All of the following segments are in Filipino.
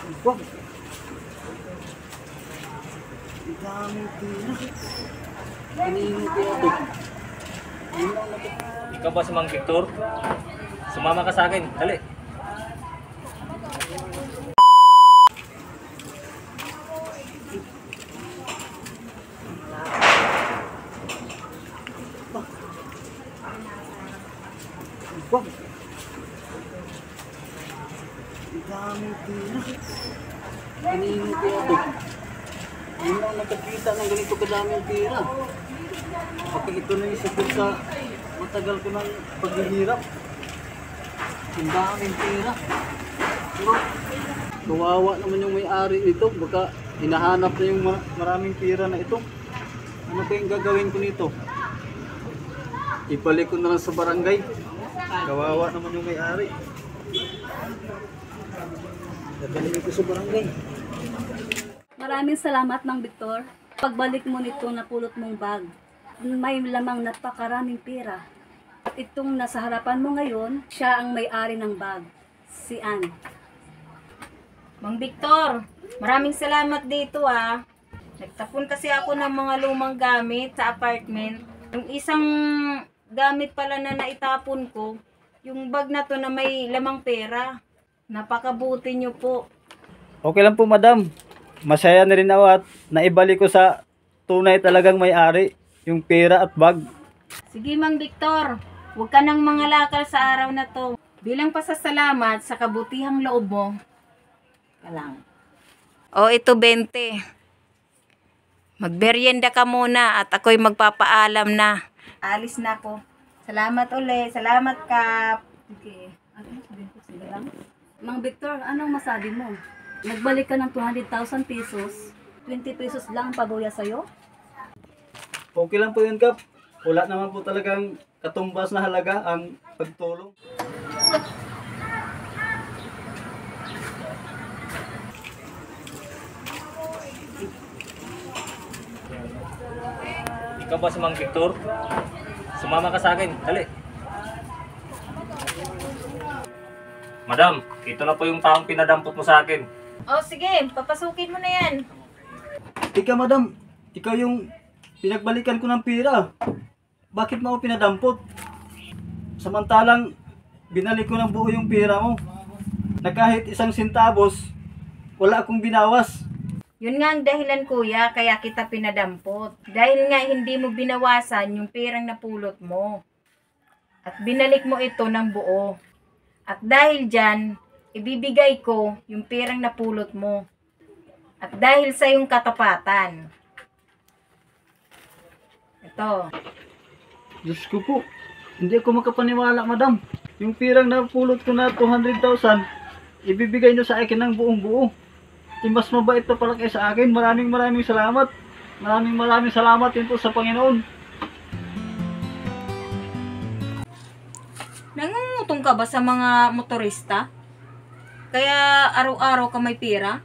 Wag. Ang dami pira. Kanino kaya ito? Ikaw ba si Mang Victor? Sumama ka sa akin, dali. Wag. Ang dami pira. Kanino kaya ito? Hindi lang nakakita ng ganito kadaming pira. Bakit ito na yung sagot sa matagal ko ng paghihirap. Ang daming pira. Pero, kawawa naman yung may-ari nito. Baka hinahanap na yung maraming pira na ito. Ano kayang gagawin ko nito? Ibalik ko na lang sa barangay. Kawawa naman yung may-ari. Dadalhin ko sa barangay. Maraming salamat, Mang Victor. Pagbalik mo nito napulot mong bag, may lamang napakaraming pera. At itong nasa harapan mo ngayon, siya ang may-ari ng bag, si Ann. Mang Victor, maraming salamat dito ah. Nagtapon kasi ako ng mga lumang gamit sa apartment. Yung isang gamit pala na naitapon ko, yung bag na to na may lamang pera. Napakabuti nyo po. Okay lang po, madam. Masaya na rin ako at naibalik ko sa tunay talagang may-ari yung pera at bag. Sige Mang Victor, huwag ka nang mangalakal sa araw na to. Bilang pasasalamat sa kabutihang loob mo. Ka lang. O ito 20. Magberyenda ka muna at ako'y magpapaalam na. Alis na ako. Salamat uli. Salamat Kap. Okay. Sige lang. Mang Victor, anong masabi mo? Nagbalik ka ng 200,000 pesos, 20 pesos lang ang pabuya sa'yo? Okay lang po yun, Kap. Wala naman po talagang katumbas na halaga ang pagtulong. Ikaw ba si Mang Victor? Sumama ka sa akin, dali. Madam, ito na po yung taong pinadampot mo sa akin. O sige, papasukin mo na yan. Ika, madam. Ikaw yung pinagbalikan ko ng pera. Bakit mo ako pinadampot? Samantalang binalik ko ng buo yung pera mo. Na kahit isang centavos, wala akong binawas. Yun nga ang dahilan kuya, kaya kita pinadampot. Dahil nga hindi mo binawasan yung perang napulot mo. At binalik mo ito ng buo. At dahil dyan, ibibigay ko yung perang napulot mo. At dahil sa yung katapatan. Ito. Diyos ko po, hindi ako makapaniwala, madam. Yung pirang napulot ko na 200,000, ibibigay nyo sa akin ng buong buo. Mas mabait pa pala kayo sa akin. Maraming salamat. Maraming salamat din po sa Panginoon. Nangungutong ka ba sa mga motorista? Kaya araw-araw ka may pera?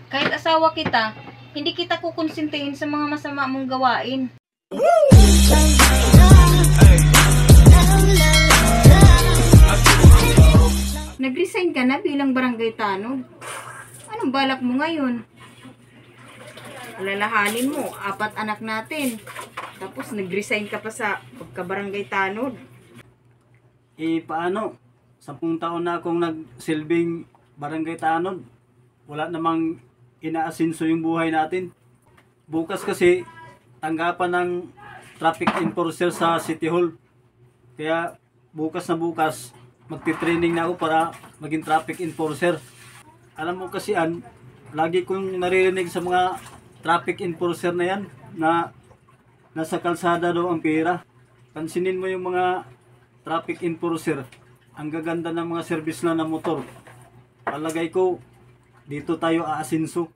Kahit asawa kita, hindi kita kukonsintihin sa mga masama mong gawain. Nag-resign ka na bilang barangay tanod. Anong balak mo ngayon? Alalahanin mo, 4 anak natin. Tapos nag-resign ka pa sa pagkabarangay tanod. Paano? 10 taon na akong nagsilbing barangay tanod. Wala namang inaasinso yung buhay natin. Bukas kasi tanggapan ng traffic enforcer sa City Hall. Kaya bukas magti-training na ako para maging traffic enforcer. Alam mo kasi lagi kong naririnig sa mga traffic enforcer na yan na nasa kalsada daw ang pera. Pansinin mo yung mga traffic enforcer. Ang gaganda ng mga service na ng motor. Palagay ko, dito tayo aasinso.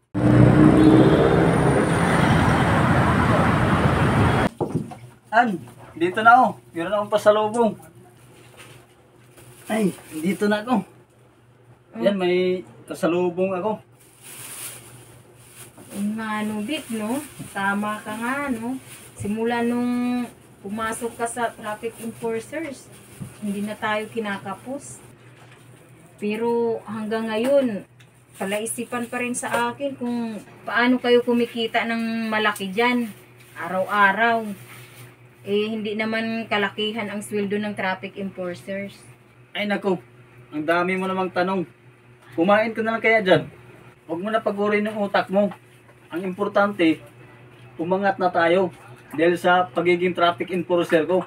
Dito na ako. Meron akong pasalubong. Ay, dito na ako. Yan, may kasalubong ako. Nga no, Vic, no? Tama ka nga, no? Simula nung pumasok ka sa traffic enforcers, hindi na tayo kinakapos. Pero hanggang ngayon, palaisipan pa rin sa akin kung paano kayo kumikita ng malaki dyan, araw-araw. Eh, hindi naman kalakihan ang sweldo ng traffic enforcers. Ay nako, ang dami mo namang tanong. Kumain ka na lang kaya dyan. Huwag mo na pagurin yung utak mo. Ang importante, umangat na tayo dahil sa pagiging traffic enforcer ko.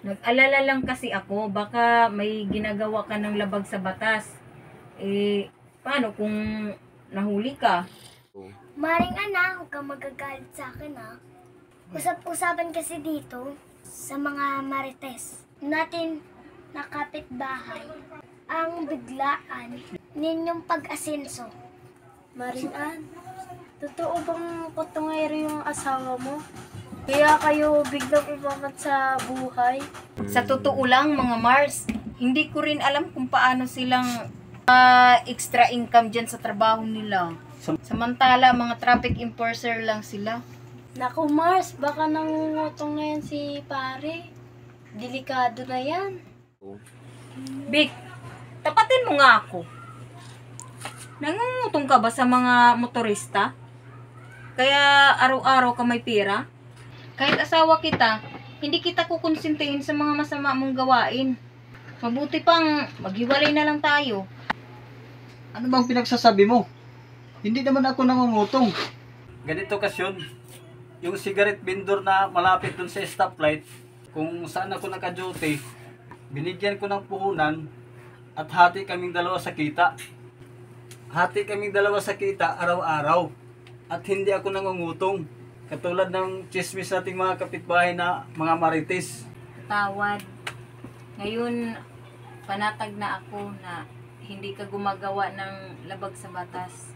Nag-alala lang kasi ako, baka may ginagawa ka ng labag sa batas. Eh, paano kung nahuli ka? Maring anak, huwag kang magagalit sa akin ha. Usap-usapan kasi dito sa mga marites natin na kapitbahay ang biglaan ninyong pag-asenso. Maring Ann, totoo bang kutungero yung asawa mo? Kaya kayo biglang umangat sa buhay? Sa totoo lang, mga Mars, hindi ko rin alam kung paano silang extra income dyan sa trabaho nila. Samantala, mga traffic enforcer lang sila. Naku Mars, baka nangungutong na yan si pare. Delikado na yan. Vic, tapatin mo nga ako. Nangungutong ka ba sa mga motorista? Kaya araw-araw ka may pera? Kahit asawa kita, hindi kita kukonsintihin sa mga masama mong gawain. Mabuti pang maghiwalay na lang tayo. Ano bang pinagsasabi mo? Hindi naman ako nangungutong. Ganito kasi yun. Yung cigarette vendor na malapit dun sa stoplight, kung saan ako naka-duty, binigyan ko ng puhunan at hati kaming dalawa sa kita. Hati kaming dalawa sa kita araw-araw at hindi ako nangungutong. Katulad ng chismis nating mga kapitbahay na mga marites. Tawad. Ngayon, panatag na ako na hindi ka gumagawa ng labag sa batas.